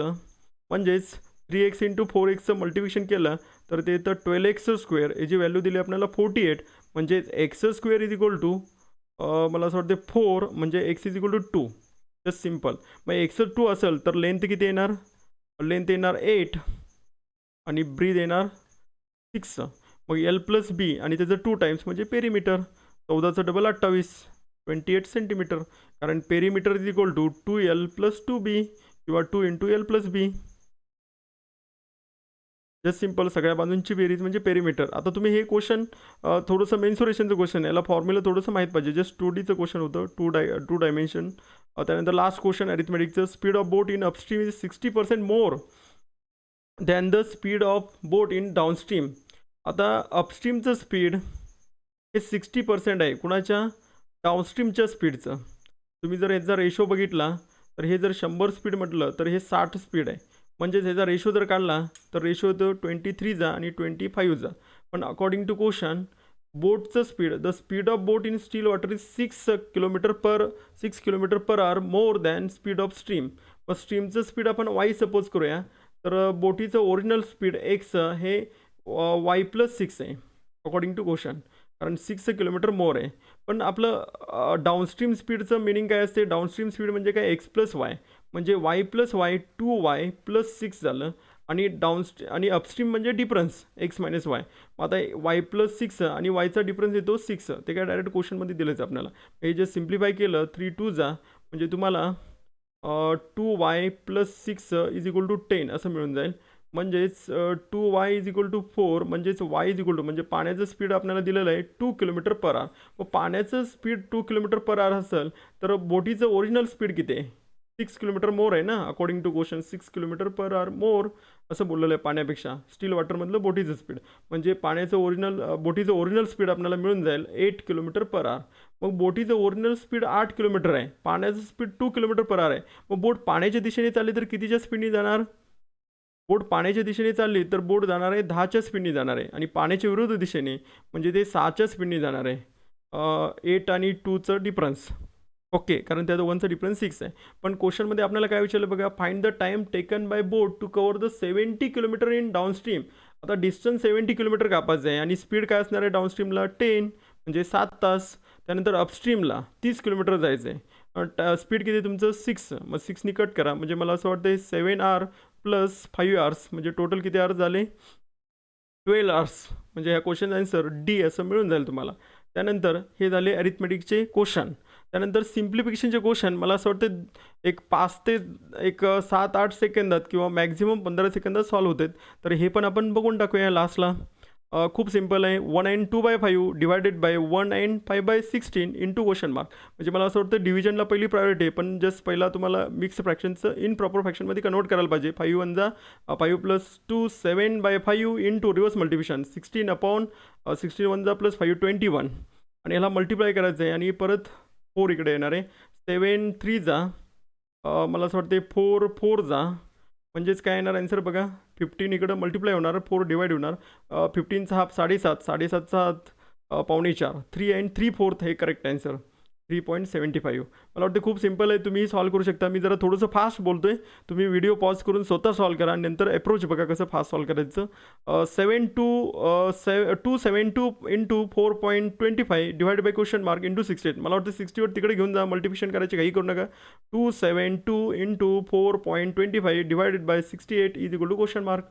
म्हणजेच 3x इंटू 4x मल्टिप्लिकेशन केलं तर ते येतं 12x स्क्वेअर. याची व्हॅल्यू दिली आपल्याला 48. म्हणजे X square is equal to मला असं वाटतं 4 म्हणजे X is equal to 2. Just simple. मग एक्स 2 असेल तर लेंथ किती येणार? लेंथ येणार 8 आणि ब्रीथ येणार 6. मग एल प्लस बी आणि त्याचं 2 टाइम्स म्हणजे पेरीमीटर. 14चं डबल 28 28 सेंटीमीटर. कारण perimeter is equal to 2l plus 2b किंवा 2 into L plus B. Just simple. सगळ्या बाजूंची बेरीज म्हणजे पेरीमीटर. आता तुम्ही हे क्वेश्चन थोडंसं मेन्सुरेशनचं क्वेश्चन याला फॉर्म्युला थोडंसं माहीत पाहिजे. जस्ट 2Dचं क्वेश्चन होतं टू डायमेन्शन. त्यानंतर लास्ट क्वेश्चन अरिथमेटिकचं. Speed of boat in upstream is 60% more than the speed of boat in downstream. आता अपस्ट्रीमचं स्पीड हे 60% आहे कुणाच्या? डाऊनस्ट्रीमच्या स्पीडचं. तुम्ही जर ह्याचा रेशो बघितला तर हे जर 100 स्पीड म्हटलं तर हे 60 स्पीड आहे. म्हणजेच ह्याचा रेशो जर काढला तर रेशो होतो 23 आणि 25. पण अकॉर्डिंग टू क्वेश्चन बोटचं speed the speed of boat in still water is 6 kilometre per hour more than speed of stream. मग स्ट्रीमचं स्पीड आपण वाय सपोज करूया तर बोटीचं ओरिजिनल स्पीड एक्स हे y+6 आहे अकॉर्डिंग टू क्वेश्चन. कारण 6 किलोमीटर मोर आहे. पण आपलं डाऊनस्ट्रीम स्पीडचं मिनिंग काय असते? डाऊनस्ट्रीम स्पीड म्हणजे काय? x+y म्हणजे y+y 2y+6 झालं. आणि आणि अपस्ट्रीम म्हणजे डिफरन्स x - y. मग आता y+6 आणि yचा डिफरन्स येतो 6. ते काय डायरेक्ट क्वेश्चनमध्ये दिलंच आपल्याला. हे जे सिम्प्लिफाय केलं 3 2 जा म्हणजे तुम्हाला 2y+6 इज इक्वल टू 10 असं मिळून जाईल. म्हणजेच 2y इज इक्वल टू 4 म्हणजेच y इज इक्वल टू म्हणजे पाण्याचं स्पीड आपल्याला दिलेलं आहे 2 किलोमीटर पर आवर. मग पाण्याचं स्पीड 2 किलोमीटर पर आवर असेल तर बोटीचं ओरिजिनल स्पीड किती आहे? 6 किलोमीटर मोर आहे ना according to question. 6 kilometre per hour more असं बोललेलं आहे पाण्यापेक्षा. स्टील वॉटरमधलं बोटीचं स्पीड म्हणजे बोटीचं ओरिजिनल स्पीड आपल्याला मिळून जाईल 8 किलोमीटर पर आवर. मग बोटीचं ओरिजिनल स्पीड 8 किलोमीटर आहे. पाण्याचं स्पीड 2 किलोमीटर पर आवर आहे. मग बोट पाण्याच्या दिशेने चालली तर कितीच्या स्पीडने जाणार? बोट पाण्याच्या दिशेने चालली तर बोट जाणार आहे 10च्या स्पीडने जाणार आहे. आणि पाण्याच्या विरुद्ध दिशेने म्हणजे ते 6च्या स्पीडने जाणार आहे. 8 आणि 2चं डिफरन्स. ओके. कारण त्या दोघांचा डिफरन्स 6 आहे. पण क्वेश्चनमध्ये आपल्याला काय विचारलं बघा? Find the time taken by boat to cover the 70 kilometre in downstream. आता डिस्टन्स 70 किलोमीटर कापायचं आहे आणि स्पीड काय असणार आहे डाऊनस्ट्रीमला 10 म्हणजे 7 तास. त्यानंतर अपस्ट्रीमला 30 किलोमीटर जायचं आहे. स्पीड किती तुमचं 6. मग 6नी कट करा म्हणजे मला असं वाटतं 7 आवर प्लस 5 आवर्स म्हणजे टोटल किती आवर्स झाले? 12 आवर्स. म्हणजे ह्या क्वेश्चन आन्सर डी असं मिळून जाईल तुम्हाला. त्यानंतर हे झाले अरिथमेटिकचे क्वेश्चन. त्यानंतर सिम्प्लिफिकेशनचे क्वेश्चन मला असं वाटतं एक 5 ते 7-8 सेकंदात किंवा मॅक्झिमम 15 सेकंदात सॉल्व्ह होतात. तर हे पण आपण बघून टाकूया लास्टला. खूप सिम्पल आहे. 1n2/5 divided by 1n5/16 into question mark. म्हणजे मला असं वाटतं डिव्हिजनला पहिली प्रायोरिटी आहे. पण जस्ट पहिला तुम्हाला मिक्स फ्रॅक्शनचं इन प्रॉपर फ्रॅक्शनमध्ये कन्वर्ट करायला पाहिजे. 5 1 जा 5 + 2 7/5 इंटू रिव्हर्स मल्टिप्लिकेशन 16/16 1 जा + 5 21. आणि ह्याला मल्टिप्लाय करायचं आहे आणि परत 4 इकडे येणार आहे. 7 3 जा मला असं वाटते 4 4 जा म्हणजेच काय येणार आन्सर बघा 15 इकडं मल्टिप्लाय होणार 4 डिवाइड होणार 15चा हाफ 7.5 7.5चा हात 3.25 3 and 3/4 हे करेक्ट आन्सर. 3.75. मला वाटतं खूप सिम्पल आहे, तुम्ही सॉल्व करू शकता. मी जरा थोडंसं फास्ट बोलतोय, तुम्ही व्हिडिओ पॉज करून स्वतः सॉल्व करा आणि नंतर अप्रोच बघा कसं फास्ट सॉल्व करायचं. 272 into 4.25 divide by question mark into 68. मला वाटतं 60वर तिकडे घेऊन जा, मल्टिप्लिकेशन करायची काही करू नका. 272 into 4.25 divided by 68 is equal to question mark.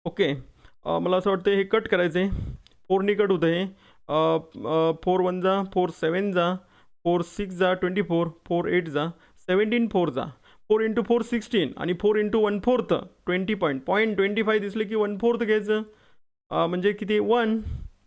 Okay, मला असं वाटतं हे कट करायचं आहे, 4नी कट होतं हे. 4 1 जा, 4 7 जा, 4 6 जा 24, 4 8 जा 17, 4 जा 4 इंटू 4 16 आणि 4 इंटू 1/4 20.25 दिसले की 1/4 घ्यायचं. म्हणजे किती 1,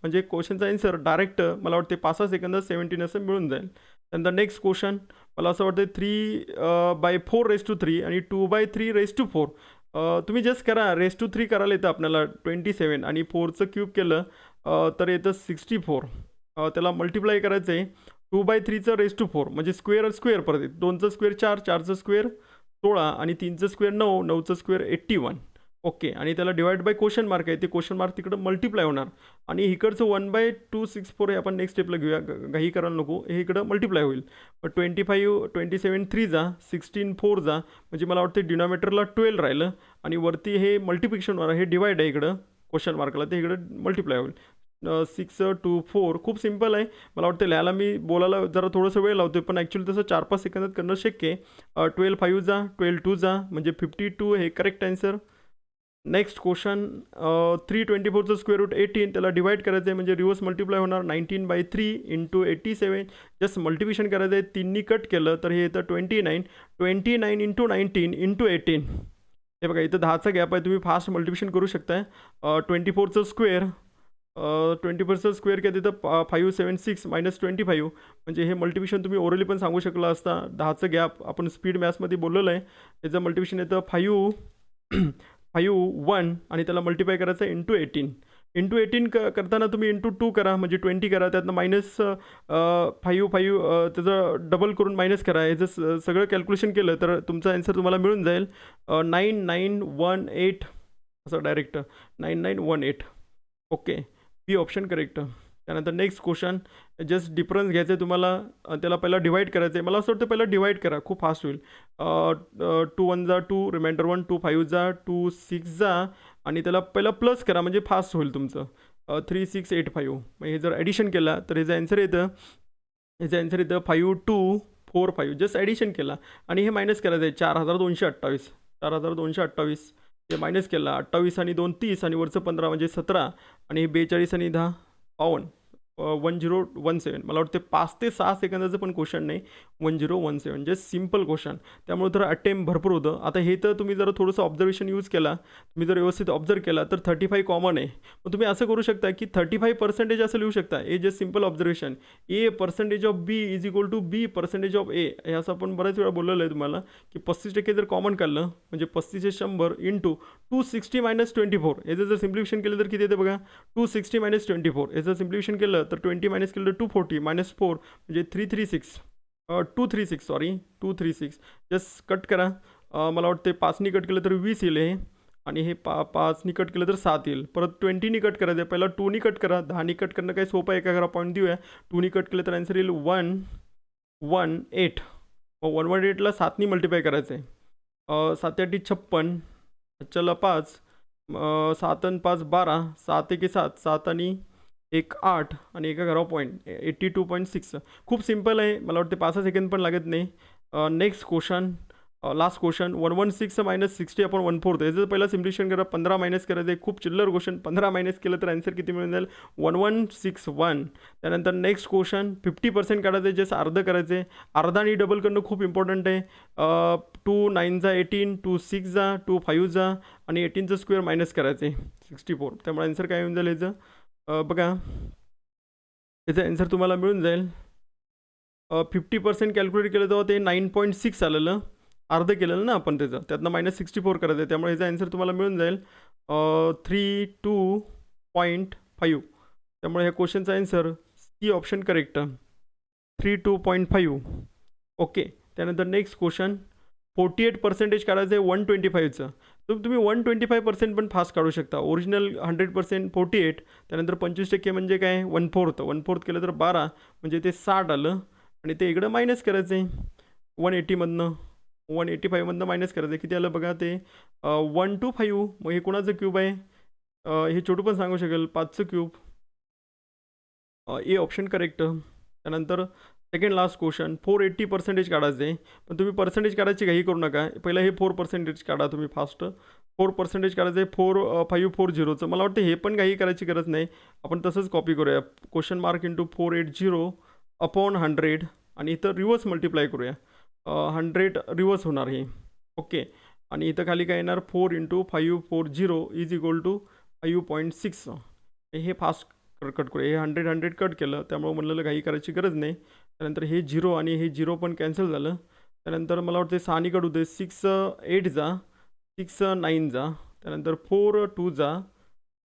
म्हणजे क्वेश्चनचा आन्सर डायरेक्ट मला वाटते 5 सेकंदात 17 असं मिळून जाईल. त्यानंतर नेक्स्ट क्वेश्चन मला असं वाटतं 3/4 आणि 2/3 तुम्ही जस्ट करा, 3 करायला येतं आपल्याला 27 आणि 4चं क्यूब केलं तर येतं 64. त्याला मल्टिप्लाय करायचं आहे 2/3 म्हणजे स्क्वेअर परत येतं. 2चं स्क्वेअर 4, 4चं स्क्वेअर 16 आणि 3चं स्क्वेअर 9, 9चं स्क्वेअर 81. ओके, आणि त्याला डिवाइड बाय क्वेश्चन मार्क आहे, ते क्वेश्चन मार्क तिकडं मल्टिप्लाय होणार आणि इकडचं 1/264 हे आपण नेक्स्ट स्टेपला घेऊया, काही करायला नको, हे इकडं मल्टिप्लाय होईल. 25 27 3 जा 16 4 जा, म्हणजे मला वाटतं डिनॉमिनेटरला 12 राहिलं आणि वरती हे मल्टिप्लिकेशन होणार, हे डिवाइड आहे इकडं क्वेश्चन मार्कला, ते इकडं मल्टिप्लाय होईल. 6 2 4. खूप सिम्पल आहे. मला वाटतं लिहायला मी बोलायला जरा थोडंसं वेळ लावतो, पण ॲक्च्युली तसं 4-5 सेकंदात करणं शक्य आहे. 12 5 जा 12 2 जा म्हणजे 52 हे करेक्ट आन्सर. नेक्स्ट क्वेश्चन 324चं स्क्वेअर रूट 18, त्याला डिवाइड करायचं आहे म्हणजे रिव्हर्स मल्टिप्लाय होणार 19/3 इंटू 87. जस्ट मल्टिप्लिकेशन करायचं आहे, 3नी कट केलं तर हे येतं 29 इंटू 19 इंटू 18. हे बघा इथं 10चा गॅप आहे, तुम्ही फास्ट मल्टिप्लिकेशन करू शकताय. 24चं स्क्वेअर 24चं स्क्वेअर काय तिथं 576 मायनस 25, म्हणजे हे मल्टिप्लिकेशन तुम्ही ओरली पण सांगू शकला असता. 10चं गॅप आपण स्पीड मॅथ्समध्ये बोललेलं आहे, याचं मल्टिप्लिकेशन येतं 5 1 आणि त्याला मल्टिप्लाय करायचं आहे इंटू 18. इंटू 18 करताना तुम्ही इंटू 2 करा म्हणजे 20 करा, त्यातनं मायनस 5 त्याचं डबल करून मायनस करा. हे जर सगळं कॅल्क्युलेशन केलं तर तुमचा आन्सर तुम्हाला मिळून जाईल 9918 असं डायरेक्ट 9918. ओके, बी ऑप्शन करेक्ट. त्यानंतर नेक्स्ट क्वेश्चन जस्ट डिफरन्स घ्यायचं आहे तुम्हाला, त्याला पहिला डिवाइड करायचं आहे. मला असं वाटतं पहिला डिवाइड करा, खूप फास्ट होईल. 2 1 जा 2 रिमाइंडर 1, 2 5 जा 2 6 जा आणि त्याला पहिला प्लस करा म्हणजे फास्ट होईल तुमचं. 3685. मग हे जर ॲडिशन केला तर ह्याचं आन्सर येतं 5245. जस्ट ॲडिशन केला आणि हे मायनस करायचं आहे 4228. 4228 हे मायनस केला, 28 आणि 2 30 आणि वरचं 15 म्हणजे 17 आणि हे 42 आणि 10 52. 1017. मला वाटते 5 ते 6 सेकंदाचं पण क्वेश्चन नाही, 1017 जस्ट सिम्पल क्वेश्चन. त्यामुळे तर अटेम्प्ट भरपूर होतं. आता हे तर तुम्ही जर थोडंसं ऑब्झर्वेशन यूज केला, तुम्ही जर व्यवस्थित ऑब्झर्व केला तर 35 कॉमन आहे. मग तुम्ही असं करू शकता की 35% असं लिहू शकता. A just simple observation, A percentage of B is equal to B percentage of A. हे असं आपण बऱ्याच वेळा बोललेलं आहे तुम्हाला की 35% जर कॉमन काढलं म्हणजे 35 100 इंटू 260 मायनस 24. याचं जर सिम्प्लिफिकेशन केलं तर किती येते बघा, 260 मायनस 24. याचं सिम्प्लिफिकेशन केलं तर 20 मायनस केलं तर 240 मायनस 4 म्हणजे 236 सॉरी 236. जस्ट कट करा. मला वाटते 5नी कट केलं तर 20 येईल हे, आणि हे 5नी कट केलं तर 7 येईल. परत 20नी कट करायचं आहे, पहिला 2नी कट करा. 10नी कट करणं काही सोपं आहे, एका घरा पॉईंट देऊया. 2नी कट केलं तर आन्सर येईल 118. 118ला 7नी मल्टिप्लाय करायचं आहे. 7 8 56, चला 5, 7 आणि 5 12, 7 1 7, 7 आणि 1 8 आणि एका घरावर पॉईंट 82.6. खूप सिम्पल आहे, मला वाटते 5 सेकंड पण लागत नाही. Next question, last question 116 minus 60 आपण 1/4. याचं पहिला सिम्प्लिफिकेशन करा, 15 मायनस करायचं आहे. खूप चिल्लर क्वेश्चन, 15 मायनस केलं तर आन्सर किती मिळून जाईल 1161. त्यानंतर नेक्स्ट क्वेश्चन 50% काढायचं आहे, जस्ट अर्ध करायचं आहे. अर्धा आणि डबल करणं खूप इम्पॉर्टंट आहे. 2 9 जा 18, 2 6 जा 2 5 जा आणि 18चं स्क्वेअर मायनस करायचं आहे 64. त्यामुळे आन्सर काय येऊन जाईल याचं बघा, याचं आन्सर तुम्हाला मिळून जाईल 50% कॅल्क्युलेट केलं तेव्हा ते 9.6 आलेलं, अर्ध केलेलं ना आपण त्याचं, त्यातनं मायनस 64 करायचं आहे. त्यामुळे याचा आन्सर तुम्हाला मिळून जाईल 32.5. त्यामुळे ह्या क्वेश्चनचा answer C option correct, 32.5. Okay, त्यानंतर नेक्स्ट क्वेश्चन 48% काढायचं आहे 125चं. तर तुम्ही 125% पण फास्ट काढू शकता. ओरिजिनल 100% 48, त्यानंतर 25% म्हणजे काय 1/4. 1/4 केलं तर 12 म्हणजे ते 60 आलं आणि ते इकडं मायनस करायचं आहे 180मधनं 185मधनं मायनस करायचं आहे. किती आलं बघा ते 125. मग हे कोणाचं क्यूब आहे? हे छोटू पण सांगू शकेल 5चं क्यूब. ए ऑप्शन करेक्ट. त्यानंतर सेकंड लास्ट क्वेश्चन 480% काढायचं आहे. पण तुम्ही पर्सेंटेज काढायची काही करू नका. पहिलं हे 4% काढा तुम्ही फास्ट. 4% काढायचं आहे 4540चं. मला वाटतं हे पण काही करायची गरज नाही. आपण तसंच कॉपी करूया. क्वेश्चन मार्क इंटू 480 अपॉन 100 आणि इथं रिवर्स मल्टिप्लाय करूया. 100 रिवर्स होणार हे. ओके. आणि इथं खाली काय येणार 4 इंटू 540 इज इक्वल टू 5.6. हे फास्ट कट करूया. हे 100 कट केलं त्यामुळे म्हणलेलं काही करायची गरज नाही. त्यानंतर हे 0 आणि हे 0 पण कॅन्सल झालं. त्यानंतर मला वाटतं 6 कट होते 6 8 जा 6 9 जा. त्यानंतर 4 2 जा.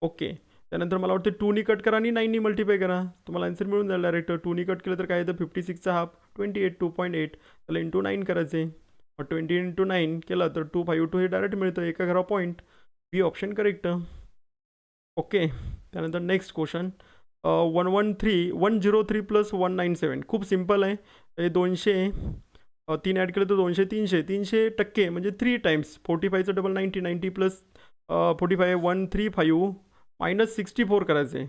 ओके. त्यानंतर मला वाटतं 2 कट करा आणि 9 मल्टिप्लाय करा. तुम्हाला आन्सर मिळून जाईल डायरेक्ट. 2 कट केलं तर काय येतं 56चा हाफ 28 2.8. त्याला इंटू 9 करायचे. 20 इंटू 9 केलं तर 252 हे डायरेक्ट मिळतं. एका घरा पॉईंट. बी ऑप्शन करेक्ट. ओके. त्यानंतर नेक्स्ट क्वेश्चन 103 प्लस 197. खूप सिम्पल आहे. हे 200 3 ॲड केलं तर 200 300% म्हणजे 3 टाइम्स 45चं डबल 90 प्लस 45 135 मायनस 64 करायचं आहे.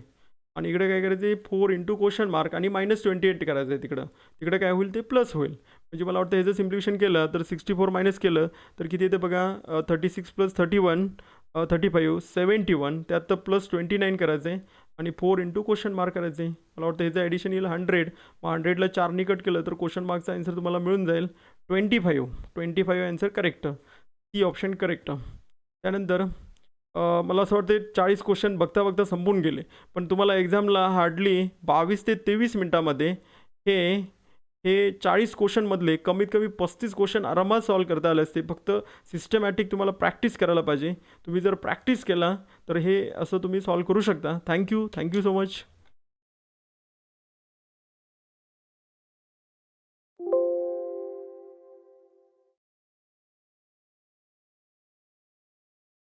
आणि इकडे काय करायचं आहे 4 इंटू क्वेश्चन मार्क आणि -28 करायचं आहे. तिकडे काय होईल ते प्लस होईल. म्हणजे मला वाटतं ह्याचं सिम्प्लिफिकेशन केलं तर 64 मायनस केलं तर किती येते बघा 36 प्लस 31 35 71. त्यात तर प्लस 29 करायचं आहे आणि 4 इंटू क्वेश्चन मार्क करायचं आहे. मला वाटतं ह्याचं ॲडिशन येईल 100. मग 100ला 4 कट केलं तर क्वेश्चन मार्कचा आन्सर तुम्हाला मिळून जाईल 25 आन्सर करेक्ट. ती ऑप्शन करेक्ट. त्यानंतर मला असं वाटतं 40 क्वेश्चन बघता बघता संपून गेले. पण तुम्हाला एक्झामला हार्डली 22 ते 23 मिनटामध्ये हे हे 40 क्वेश्चनमधले कमीत कमी 35 क्वेश्चन आरामात सॉल्व करता आले असते. फक्त सिस्टमॅटिक तुम्हाला प्रॅक्टिस करायला पाहिजे. तुम्ही जर प्रॅक्टिस केला तर हे असं तुम्ही सॉल्व करू शकता. Thank you so much.